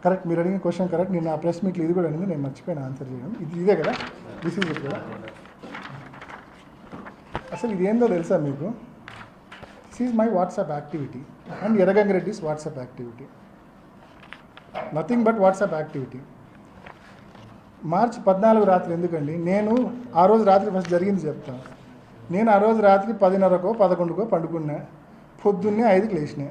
Correct, మీరు అడిగిన question correct. నేను ఆ ప్రెస్ మీట్లో ఇది కూడా అడిగింది, నేను మర్చిపోయిన ఆన్సర్ చేయడం. ఇదే కదా, దిస్ ఈజ్ ఇట్ కదా. అసలు ఇది ఏందో తెలుసా మీకు? This is my WhatsApp activity and Erragangireddy's WhatsApp activity. Nothing but WhatsApp activity. మార్చి 14 రాత్రి ఎందుకండి? నేను ఆ రోజు రాత్రి ఫస్ట్ జరిగింది చెప్తాను. నేను ఆ రోజు రాత్రి 10:30కో 11కో పండుకున్నా. పొద్దున్నే 5కి లేచినా.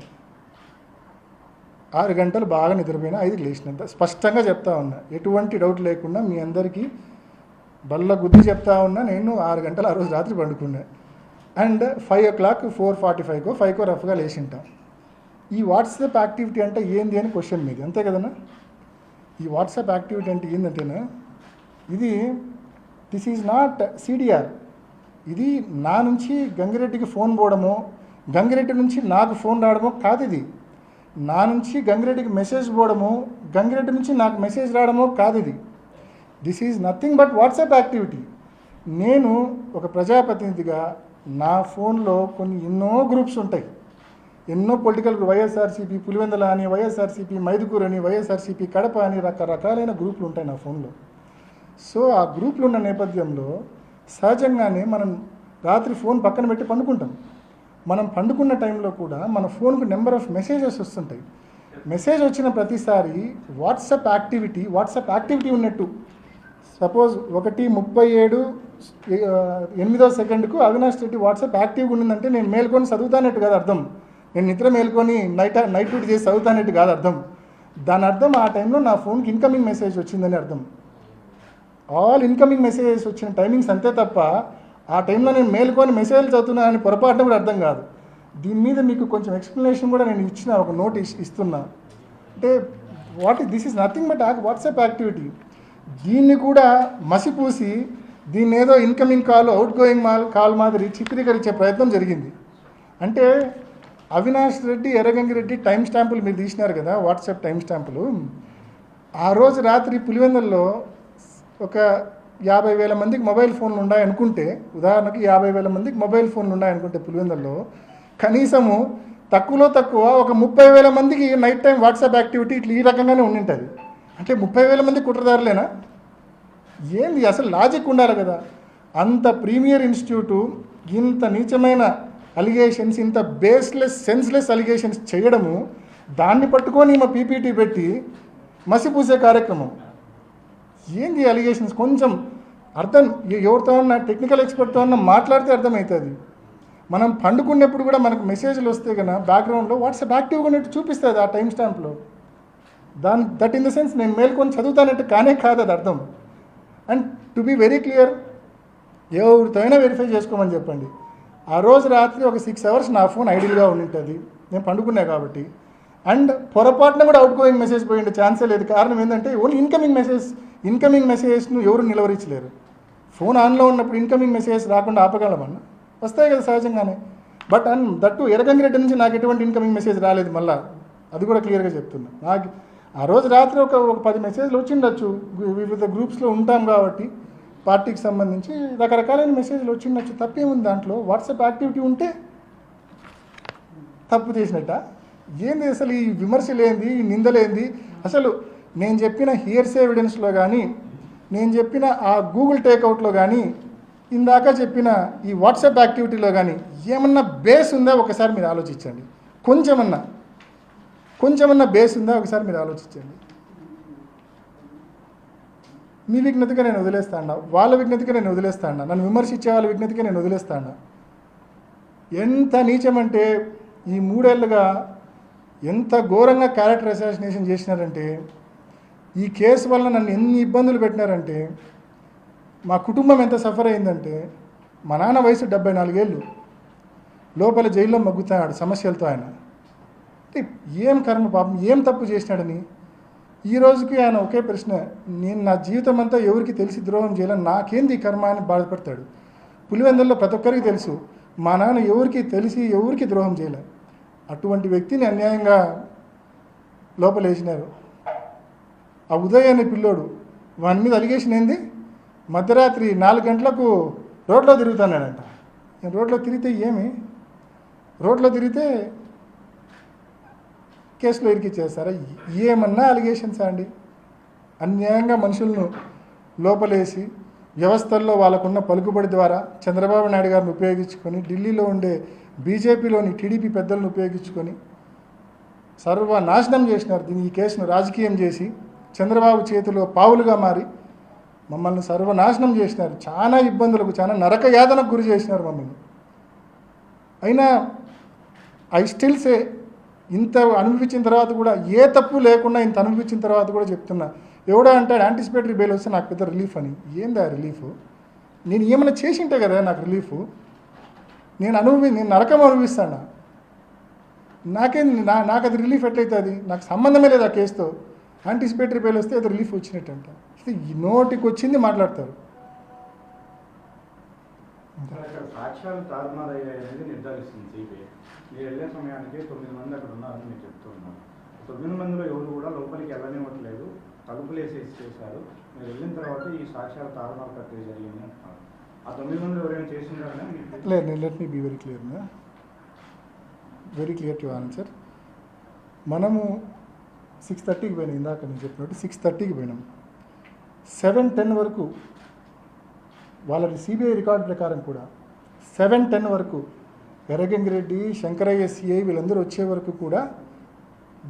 6 గంటలు బాగా నిద్రపోయినా, 5కి లేచినంత స్పష్టంగా చెప్తా ఉన్నా, ఎటువంటి డౌట్ లేకుండా మీ అందరికీ బల్ల గుద్ది చెప్తా ఉన్నా. నేను 6 గంటలు ఆ రోజు రాత్రి పండుకున్నా. అండ్ 5 o'clock 4:45కో 5కో రఫ్గా లేచింటాం. ఈ వాట్సాప్ యాక్టివిటీ అంటే ఏంది అని క్వశ్చన్ మీది, అంతే కదన్నా? ఈ వాట్సాప్ యాక్టివిటీ అంటే ఏంటంటేనా, ఇది దిస్ ఈజ్ నాట్ సిడిఆర్. ఇది నా నుంచి గంగిరెడ్డికి ఫోన్ పోవడమో, గంగిరెడ్డి నుంచి నాకు ఫోన్ రావడమో కాదు. ఇది నా నుంచి గంగిరెడ్డికి మెసేజ్ పోవడమో, గంగిరెడ్డి నుంచి నాకు మెసేజ్ రావడమో కాదు. ఇది this is nothing but WhatsApp activity. నేను ఒక ప్రజాప్రతినిధిగా నా ఫోన్లో ఎన్నో గ్రూప్స్ ఉంటాయి. ఎన్నో పొలిటికల్ వైఎస్ఆర్సీపీ పులివెందల అని, వైఎస్ఆర్సీపీ మైదుకూరు అని, వైఎస్ఆర్సీపీ కడప అని రకరకాలైన గ్రూపులు ఉంటాయి నా ఫోన్లో. సో ఆ గ్రూపులు ఉన్న నేపథ్యంలో సహజంగానే మనం రాత్రి ఫోన్ పక్కన పెట్టి పండుకుంటాం. మనం పండుకున్న టైంలో కూడా మన ఫోన్కు నెంబర్ ఆఫ్ మెసేజెస్ వస్తుంటాయి. మెసేజ్ వచ్చిన ప్రతిసారి వాట్సాప్ యాక్టివిటీ ఉన్నట్టు. సపోజ్ 1:37 8వ సెకండ్కు అవినాష్ రెడ్డి వాట్సాప్ యాక్టివ్గా ఉండిందంటే నేను మేల్కొని చదువుతానట్టు కాదు అర్థం. నేను నిద్ర మేల్కొని నైట్ డ్యూటీ చేసి చదువుతానట్టు కాదు అర్థం. దాని అర్థం ఆ టైంలో నా ఫోన్కి ఇన్కమింగ్ మెసేజ్ వచ్చిందని అర్థం. ఆల్ ఇన్కమింగ్ మెసేజెస్ వచ్చిన టైమింగ్స్ అంతే తప్ప ఆ టైంలో నేను మేల్కొని మెసేజ్లు చదువుతున్నానని పొరపాటున కూడా అర్థం కాదు. దీని మీద మీకు కొంచెం ఎక్స్ప్లెనేషన్ కూడా నేను ఇచ్చిన, ఒక నోట్ ఇస్తున్నా. అంటే this is nothing but WhatsApp activity. దీన్ని కూడా మసిపూసి దీన్ని ఏదో incoming call, out going call మాదిరి చిత్రీకరించే ప్రయత్నం జరిగింది. అంటే అవినాష్ రెడ్డి, ఎర్రగంగిరెడ్డి టైం స్టాంపులు మీరు తీసినారు కదా, వాట్సాప్ టైం స్టాంపులు. ఆ రోజు రాత్రి పులివెందుల్లో ఒక 50,000 మందికి మొబైల్ ఫోన్లు ఉన్నాయనుకుంటే, ఉదాహరణకి 50,000 మందికి మొబైల్ ఫోన్లు ఉన్నాయనుకుంటే పులివెందుల్లో కనీసము తక్కువలో తక్కువ ఒక 30,000 మందికి నైట్ టైం వాట్సాప్ యాక్టివిటీ ఇట్లా ఈ రకంగానే ఉండింటుంది. అంటే 30,000 మంది కుట్రదారులేనా? ఏంది అసలు? లాజిక్ ఉండాలి కదా. అంత ప్రీమియర్ ఇన్స్టిట్యూటు ఇంత నీచమైన అలిగేషన్స్, ఇంత సెన్స్లెస్ అలిగేషన్స్ చేయడము, దాన్ని పట్టుకొని మా పీపీటీ పెట్టి మసిపూసే కార్యక్రమం. ఏంది అలిగేషన్స్? కొంచెం అర్థం, ఎవరితో అన్నా టెక్నికల్ ఎక్స్పర్ట్తో అన్నా మాట్లాడితే అర్థమవుతుంది. మనం పండుకున్నప్పుడు కూడా మనకు మెసేజ్లు వస్తే కన్నా బ్యాక్గ్రౌండ్లో వాట్సాప్ యాక్టివ్గా ఉన్నట్టు చూపిస్తుంది ఆ టైం స్టాంప్లో. దట్ ఇన్ ద సెన్స్ నేను మేల్కొని చదువుతానట్టు కాదు అది అర్థం. And to be very clear, ఎవరితో అయినా వెరిఫై చేసుకోమని చెప్పండి. ఆ రోజు రాత్రి ఒక 6 hours నా ఫోన్ ఐడియల్గా ఉండింటుంది, నేను పండుకున్నా కాబట్టి. అండ్ పొరపాటున కూడా అవుట్ గోయింగ్ మెసేజ్ పోయిండే ఛాన్సే లేదు. కారణం ఏంటంటే ఓన్లీ ఇన్కమింగ్ మెసేజెస్ను ఎవరు నిలవరించలేరు. ఫోన్ ఆన్లో ఉన్నప్పుడు ఇన్కమింగ్ మెసేజ్ రాకుండా ఆపగలమన్నా? వస్తాయి కదా సహజంగానే. బట్ దట్టు ఎర్రగంగిరెడ్డి నుంచి నాకు ఎటువంటి ఇన్కమింగ్ మెసేజ్ రాలేదు. మళ్ళీ అది కూడా క్లియర్గా చెప్తున్నా. నాకు ఆ రోజు రాత్రి ఒక 10 మెసేజ్లు వచ్చిండొచ్చు. వివిధ గ్రూప్స్లో ఉంటాం కాబట్టి పార్టీకి సంబంధించి రకరకాలైన మెసేజ్లు వచ్చిండొచ్చు. తప్పేముంది దాంట్లో? వాట్సాప్ యాక్టివిటీ ఉంటే తప్పు చేసినట్ట? ఏంది అసలు ఈ విమర్శలేంది, ఈ నిందలేంది? అసలు నేను చెప్పిన హియర్స్ ఎవిడెన్స్లో కానీ, నేను చెప్పిన ఆ గూగుల్ టేక్అవుట్లో కానీ, ఇందాక చెప్పిన ఈ వాట్సాప్ యాక్టివిటీలో కానీ ఏమన్నా బేస్ ఉందా ఒకసారి మీరు ఆలోచించండి. కొంచెమన్నా బేస్ ఉందా ఒకసారి మీరు ఆలోచించండి. మీ విజ్ఞతగా నేను వదిలేస్తాను, వాళ్ళ విజ్ఞతగా నేను వదిలేస్తాను, నన్ను విమర్శించే వాళ్ళ విజ్ఞతగా నేను వదిలేస్తాను. ఎంత నీచమంటే ఈ 3 ఏళ్ళుగా ఎంత ఘోరంగా క్యారెక్టర్ అసాసినేషన్ చేసినారంటే, ఈ కేసు వల్ల నన్ను ఎన్ని ఇబ్బందులు పెట్టినారంటే, మా కుటుంబం ఎంత సఫర్ అయిందంటే, మా నాన్న వయసు 74 ఏళ్ళు, లోపల జైల్లో మగ్గుతున్నాడు సమస్యలతో. ఆయన ఏం కర్మ పాపం, ఏం తప్పు చేసినాడని ఈ రోజుకి ఆయన ఒకే ప్రశ్న, నేను నా జీవితం అంతా ఎవరికి తెలిసి ద్రోహం చేయాలని, నాకేంది కర్మ అని బాధపడతాడు. పులివెందుల్లో ప్రతి ఒక్కరికి తెలుసు మా నాన్న ఎవరికి తెలిసి ఎవరికి ద్రోహం చేయలే. అటువంటి వ్యక్తిని అన్యాయంగా లోపలేసినారు. ఆ ఉదయ్ అనే పిల్లోడు, వాని మీద అలిగేషన్ ఏంది, మధ్యరాత్రి 4 గంటలకు రోడ్లో తిరుగుతున్నాడంట. రోడ్లో తిరిగితే కేసులో ఇరికిచ్చేస్తారా? ఏమన్నా అలిగేషన్స్ అండి? అన్యాయంగా మనుషులను లోపలేసి వ్యవస్థల్లో వాళ్ళకున్న పలుకుబడి ద్వారా చంద్రబాబు నాయుడు గారిని ఉపయోగించుకొని ఢిల్లీలో ఉండే బీజేపీలోని టీడీపీ పెద్దలను ఉపయోగించుకొని సర్వనాశనం చేసినారు. దీన్ని ఈ కేసును రాజకీయం చేసి చంద్రబాబు చేతిలో పావులుగా మారి మమ్మల్ని సర్వనాశనం చేసినారు. చాలా ఇబ్బందులకు, చాలా నరక యాతనకు గురి చేసినారు మమ్మల్ని. అయినా ఐ స్టిల్ సే, ఇంత అనుభవించిన తర్వాత కూడా, ఏ తప్పు లేకుండా ఇంత అనుభవించిన తర్వాత కూడా చెప్తున్నా, ఎవడో అంటాడు యాంటిసిపేటరీ బెయిల్ వస్తే నాకు పెద్ద రిలీఫ్ అని. ఏందా రిలీఫ్? నేను ఏమైనా చేసింటే కదా నాకు రిలీఫ్. నేను నరకం అనుభవిస్తాను. నాకు అది రిలీఫ్ ఎట్లయితుంది? నాకు సంబంధమే లేదు ఆ కేసుతో. యాంటిసిపేటరీ బెయిల్ వస్తే అది రిలీఫ్ వచ్చినట్టంట. నోటికి వచ్చింది మాట్లాడతారు. సాక్ష్యాలు తారుమారయ్యాయనేది నిర్ధారిస్తుంది సిబిఐ. మీరు వెళ్ళే సమయానికి 9 మంది అక్కడ ఉన్నారని మీరు చెప్తూ ఉన్నారు. 9 మందిలో ఎవరు కూడా లోపలికి వెళ్ళనివ్వట్లేదు, తలుపులు వేసేసి చేశారు. మీరు వెళ్ళిన తర్వాత ఈ సాక్ష్యాలు తారుమారు ప్రక్రియ జరిగింది అంటున్నారు. ఆ 9 మందిలో ఎవరైనా చేసింటారనే లేదు. నేను let me be very clear to answer. మనము 6:30కి పోయినాం. ఇందాక నేను చెప్పినట్టు 6:30కి పోయినాం. 7:10 వరకు వాళ్ళ సిబిఐ రికార్డు ప్రకారం కూడా 7:10 వరకు ఎర్రగంగిరెడ్డి, శంకరయ్య సిఐ వీళ్ళందరూ వచ్చే వరకు కూడా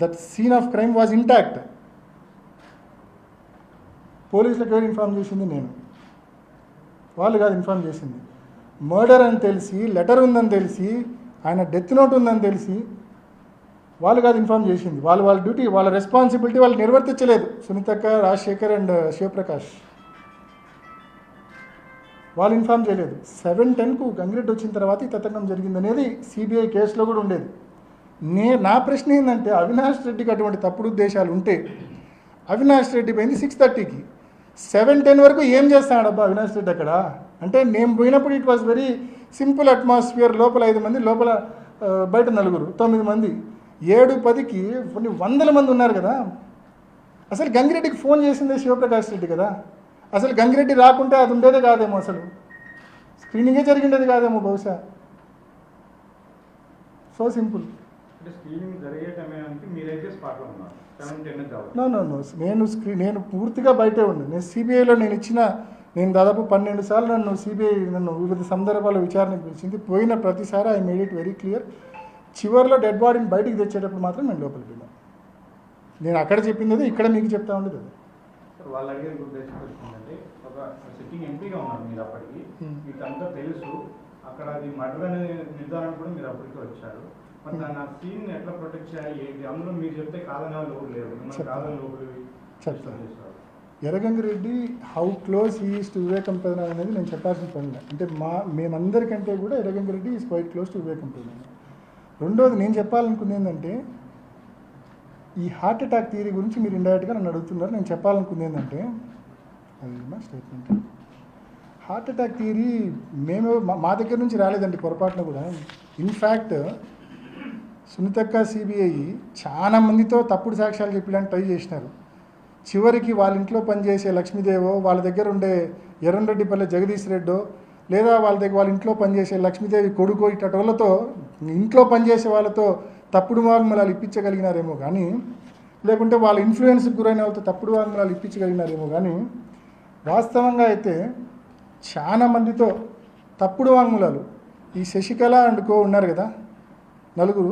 that scene of crime was intact. పోలీసులకు ఎవరు ఇన్ఫార్మ్ చేసింది? నేను. వాళ్ళు కాదు ఇన్ఫార్మ్ చేసింది. మర్డర్ అని తెలిసి, లెటర్ ఉందని తెలిసి, ఆయన డెత్ నోట్ ఉందని తెలిసి వాళ్ళు కాదు ఇన్ఫార్మ్ చేసింది. వాళ్ళ డ్యూటీ, వాళ్ళ రెస్పాన్సిబిలిటీ వాళ్ళు నిర్వర్తించలేదు. సునీతక్క, రాజశేఖర్ అండ్ శివప్రకాష్ వాళ్ళు ఇన్ఫార్మ్ చేయలేదు. 7:10కు గంగిరెడ్డి వచ్చిన తర్వాత ఈ తతంగం జరిగిందనేది సిబిఐ కేసులో కూడా ఉండేది. నా ప్రశ్న ఏంటంటే, అవినాష్ రెడ్డికి అటువంటి తప్పుడు ఉద్దేశాలు ఉంటే అవినాష్ రెడ్డి పోయింది 6:30కి. 7:10 వరకు ఏం చేస్తాడబ్బా అవినాష్ రెడ్డి అక్కడ? అంటే నేను పోయినప్పుడు it was very simple atmosphere. లోపల 5 మంది, లోపల బయట 4, 9 మంది. 7:10కి కొన్ని 100 మంది ఉన్నారు కదా. అసలు గంగిరెడ్డికి ఫోన్ చేసిందే శివప్రకాష్ రెడ్డి కదా. అసలు గంగిరెడ్డి రాకుంటే అది ఉండేదే కాదేమో, అసలు స్క్రీనింగే జరిగిండేది కాదేమో బహుశా. So simple. నో, నేను పూర్తిగా బయటే ఉన్నాను. నేను సిబిఐలో నేను దాదాపు 12 సార్లు నన్ను వివిధ సందర్భాల్లో విచారణకు పిలిచింది. పోయిన ప్రతిసారి I made it very clear. చివరిలో డెడ్ బాడీని బయటికి తెచ్చేటప్పుడు మాత్రం నేను లోపలికి వెళ్ళాను. నేను అక్కడ చెప్పింది ఇక్కడ మీకు చెప్తా ఉండేది అది. వాళ్ళు అడిగే ఉద్దేశం వచ్చిందండి, ఒక సిట్టింగ్ ఎంపీగా ఉన్నారు మీరు అప్పటికి, మీకు అంతా తెలుసు. అక్కడ అది మర్డర్ అనే నిర్ధారణ కూడా మీరు అప్పటికే వచ్చారు. మరి దాన్ని ఆ సీన్ ఎట్లా ప్రొటెక్ట్ చేయాలి ఏంటి? అందులో మీరు చెప్తే కాదని వాళ్ళు లేరు, కాదని లోపలి చెప్తాను. Erra Gangi Reddy how close he is to వివేకం ప్రధాన అనేది నేను చెప్పాల్సిన పని లేదు. అంటే మేమందరికంటే కూడా Erra Gangi Reddy is quiet close to వివేకం ప్రధాన. రెండోది నేను చెప్పాలనుకుంది ఏంటంటే, ఈ హార్ట్ అటాక్ థియరీ గురించి మీరు ఇండైరెక్ట్గా నన్ను అడుగుతున్నారు. నేను చెప్పాలనుకుంది ఏంటంటే, అది మా స్టేట్మెంట్. హార్ట్ అటాక్ థియరీ మా దగ్గర నుంచి రాలేదండి పొరపాటున కూడా. ఇన్ఫ్యాక్ట్ సునీతక్క సిబిఐ చాలా మందితో తప్పుడు సాక్ష్యాలు చెప్పడానికి ట్రై చేసినారు. చివరికి వాళ్ళ ఇంట్లో పనిచేసే లక్ష్మీదేవో, వాళ్ళ దగ్గర ఉండే ఎర్రంరెడ్డిపల్లె జగదీష్ రెడ్డో, లేదా వాళ్ళ ఇంట్లో పనిచేసే లక్ష్మీదేవి కొడుకో ఇట్టటోళ్ళతో, ఇంట్లో పనిచేసే వాళ్ళతో తప్పుడు వాంగ్మూలాలు ఇప్పించగలిగినారేమో కానీ, లేకుంటే వాళ్ళ ఇన్ఫ్లుయెన్స్కి గురైన వాళ్ళతో తప్పుడు వాంగ్మూలాలు ఇప్పించగలిగినారేమో కానీ, వాస్తవంగా అయితే చాలా మందితో తప్పుడు వాంగ్మూలాలు, ఈ శశికళ అండ్ కో ఉన్నారు కదా 4,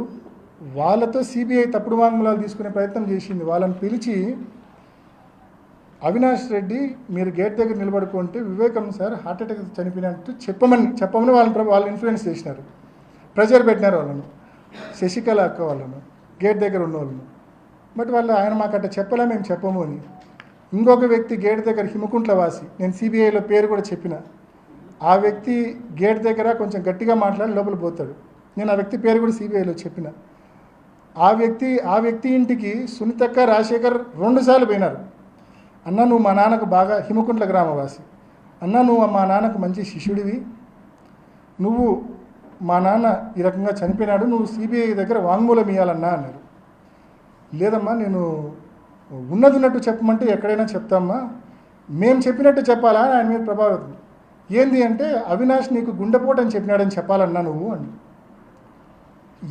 వాళ్ళతో సిబిఐ తప్పుడు వాంగ్మూలాలు తీసుకునే ప్రయత్నం చేసింది. వాళ్ళని పిలిచి, అవినాష్ రెడ్డి మీరు గేట్ దగ్గర నిలబడుకుంటే వివేకం సార్ హార్ట్ అటాక్ చనిపోయినట్టు చెప్పమని వాళ్ళు ఇన్ఫ్లుయెన్స్ చేసినారు, ప్రెజర్ పెట్టినారు వాళ్ళను, శశికళ అక్క వాళ్ళను, గేట్ దగ్గర ఉన్న వాళ్ళను. బట్ ఆయన మాకు అట్లా చెప్పలే, మేము చెప్పము అని. ఇంకొక వ్యక్తి గేట్ దగ్గర హిమకుంట్ల వాసి, నేను సిబిఐలో పేరు కూడా చెప్పిన, ఆ వ్యక్తి గేట్ దగ్గర కొంచెం గట్టిగా మాట్లాడి లోపల పోతాడు. నేను ఆ వ్యక్తి పేరు కూడా సిబిఐలో చెప్పిన. ఆ వ్యక్తి ఇంటికి సునీతక్క, రాజశేఖర్ 2 సార్లు పోయినారు. అన్న నువ్వు మా నాన్నకు బాగా, హిమకుంట్ల గ్రామవాసి, అన్న నువ్వు మా నాన్నకు మంచి శిష్యుడివి, నువ్వు మా నాన్న ఈ రకంగా చనిపోయినాడు, నువ్వు సిబిఐ దగ్గర వాంగ్మూలం ఇవ్వాలన్నా అన్నారు. లేదమ్మా, నేను ఉన్నట్టు చెప్పమంటే ఎక్కడైనా చెప్తామ్మా, మేము చెప్పినట్టు చెప్పాలా ఆయన మీద ప్రభావితం. ఏంది అంటే, అవినాష్ నీకు గుండెపోటు అని చెప్పినాడని చెప్పాలన్నా నువ్వు అని.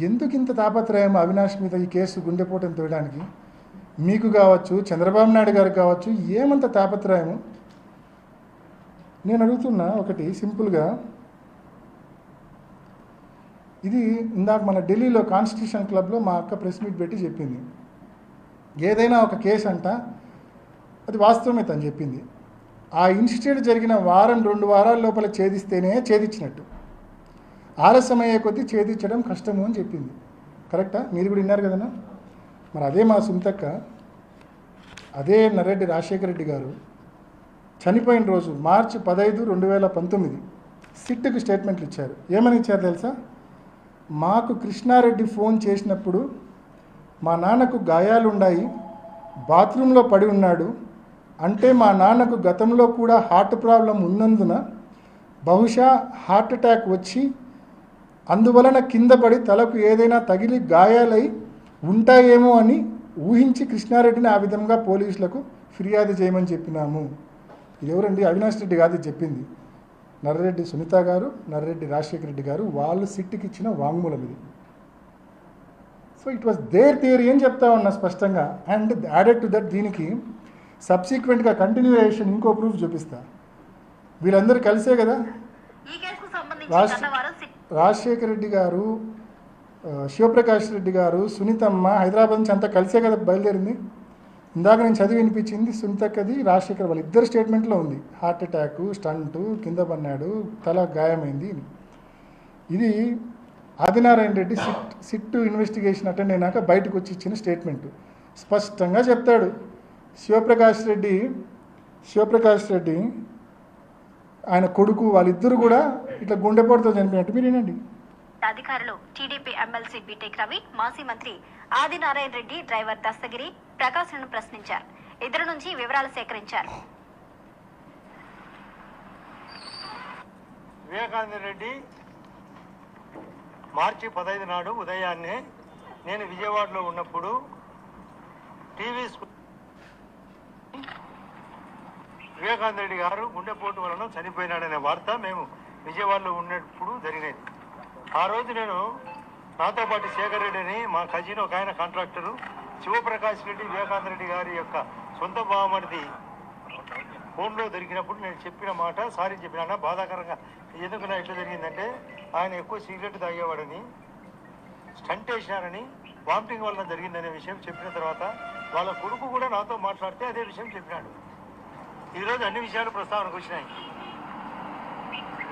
ఎందుకు ఇంత తాపత్రయం అవినాష్ మీద ఈ కేసు గుండెపోటును తోయడానికి? మీకు కావచ్చు, చంద్రబాబు నాయుడు గారికి కావచ్చు, ఏమంత తాపత్రయము? నేను అడుగుతున్నా ఒకటి సింపుల్గా, ఇది ఇందాక మన ఢిల్లీలో కాన్స్టిట్యూషన్ క్లబ్లో మా అక్క ప్రెస్ మీట్ పెట్టి చెప్పింది. ఏదైనా ఒక కేసు అంట అది వాస్తవమే తను చెప్పింది. ఆ ఇన్సిడెంట్ జరిగిన వారం 2 వారాల లోపల ఛేదిస్తేనే ఛేదించినట్టు, ఆలస్యమయ్యే కొద్దీ ఛేదించడం కష్టము అని చెప్పింది. కరెక్టా? మీరు కూడా విన్నారు కదన్నా. మరి అదే మా సుంతక్క, అదే నర్రెడ్డి రాజశేఖర రెడ్డి గారు చనిపోయిన రోజు మార్చి 15, 2019 సిట్కు స్టేట్మెంట్లు ఇచ్చారు. ఏమని ఇచ్చారు తెలుసా? మాకు కృష్ణారెడ్డి ఫోన్ చేసినప్పుడు మా నాన్నకు గాయాలు ఉన్నాయి, బాత్రూంలో పడి ఉన్నాడు అంటే మా నాన్నకు గతంలో కూడా హార్ట్ ప్రాబ్లం ఉన్నందున బహుశా హార్ట్ అటాక్ వచ్చి అందువలన కింద పడి తలకు ఏదైనా తగిలి గాయాలై ఉంటాయేమో అని ఊహించి కృష్ణారెడ్డిని ఆ విధంగా పోలీసులకు ఫిర్యాదు చేయమని చెప్పినాము. ఇది ఎవరండి? అవినాష్ రెడ్డి కాదు చెప్పింది, నర్రెడ్డి సునీత గారు, నర్రెడ్డి రాజశేఖర రెడ్డి గారు. వాళ్ళు సిట్కి ఇచ్చిన వాంగ్మూలం ఇది. So it was their theory అని చెప్తా ఉన్నా స్పష్టంగా. అండ్ యాడెడ్ టు దట్ దీనికి సబ్సిక్వెంట్గా కంటిన్యూయేషన్ ఇంకో ప్రూఫ్ చూపిస్తా. వీళ్ళందరూ కలిసే కదా రాజశేఖర రెడ్డి గారు, శివప్రకాష్ రెడ్డి గారు, సునీతమ్మ హైదరాబాద్ నుంచి అంతా కలిసే కదా బయలుదేరింది. ఇందాక నేను చదివి వినిపించింది సునీతక్కది, రాజశేఖర్ వాళ్ళ ఇద్దరు స్టేట్మెంట్లో ఉంది. హార్ట్ అటాక్, స్టంటు, కింద పన్నాడు, తల గాయమైంది. ఇది Adinarayana Reddy SIT investigation attend అయినాక బయటకు వచ్చి ఇచ్చిన స్టేట్మెంటు. స్పష్టంగా చెప్తాడు శివప్రకాష్ రెడ్డి ఆయన కొడుకు వాళ్ళిద్దరు కూడా ఇట్లా గుండెపోటుతో చనిపోయినట్టు. మీరు వినండి. అధికారులు టీడీపీ ఎమ్మెల్సీ బీటెక్ రవి, మాజీ మంత్రి ఆదినారాయణ రెడ్డి, డ్రైవర్ దస్తగిరి ప్రకాశ్లను ప్రశ్నించారు. ఇద్దరు నుంచి వివరాలు సేకరించారు. వివేకానంద రెడ్డి మార్చి 15 నాడు ఉదయాన్నే నేను విజయవాడలో ఉన్నప్పుడు టీవీ వివేకానంద రెడ్డి గారు గుండెపోటు వలన చనిపోయినాడనే వార్త మేము విజయవాడలో ఉన్నప్పుడు జరిగినది. ఆ రోజు నేను నాతో పాటు శేఖర్ రెడ్డి అని మా కజిన్ ఒక ఆయన కాంట్రాక్టరు, శివప్రకాష్ రెడ్డి వివేకానంద రెడ్డి గారి యొక్క సొంత బావమరిది ఫోన్లో దొరికినప్పుడు నేను చెప్పిన మాట సారీ చెప్పినా బాధాకరంగా. ఎందుకు నా ఇట్లా జరిగిందంటే ఆయన ఎక్కువ సిగరెట్ తాగేవాడని, స్టంట్ వేసినారని, వామిటింగ్ వలన జరిగిందనే విషయం చెప్పిన తర్వాత వాళ్ళ కొడుకు కూడా నాతో మాట్లాడితే అదే విషయం చెప్పినాడు. ఈరోజు అన్ని విషయాలు ప్రస్తావనకు వచ్చినాయి.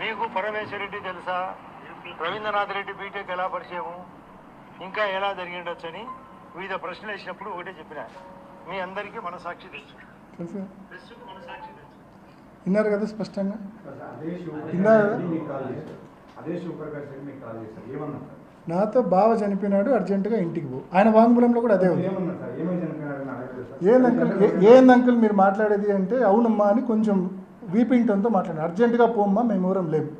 మీకు పరమేశ్వర రెడ్డి తెలుసా, రవీంద్రనాథ్ రెడ్డి బీటెక్ ఎలా పరిచయము, ఇంకా ఎలా జరిగిండొచ్చు అని వివిధ ప్రశ్నలు వేసినప్పుడు ఒకటే చెప్పిన, మీ అందరికీ మనసాక్షి తెలుసు, మనసాక్షి తెలుసు. విన్నారు కదా స్పష్టంగా. నాతో బావ చనిపోయినాడు, అర్జెంటుగా ఇంటికి పో. ఆయన వాంగ్మూలంలో కూడా అదే ఉంది. ఏంది అంకుల్ మీరు మాట్లాడేది అంటే, అవునమ్మా అని కొంచెం వీపింగ్టన్తో మాట్లాడాను. అర్జెంటుగా పోమ్మా, మేము ఎవరం లేము.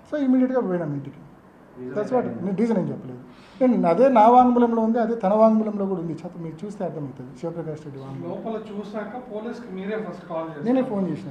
సో ఇమీడియట్గా పోయినాం ఇంటికి. That's what. నేను రీజన్ ఏం చెప్పలేదు. నేను అదే నా వాంగ్మూలంలో ఉంది, అదే తన వాంగ్మూలంలో కూడా ఉంది. మీరు చూస్తే అర్థమవుతుంది. శివప్రకాష్ రెడ్డి వాంగ్మూలం. లోపల చూసాక పోలీస్కి మీరే ఫస్ట్ కాల్ చేశారు. నేనే ఫోన్ చేసిన.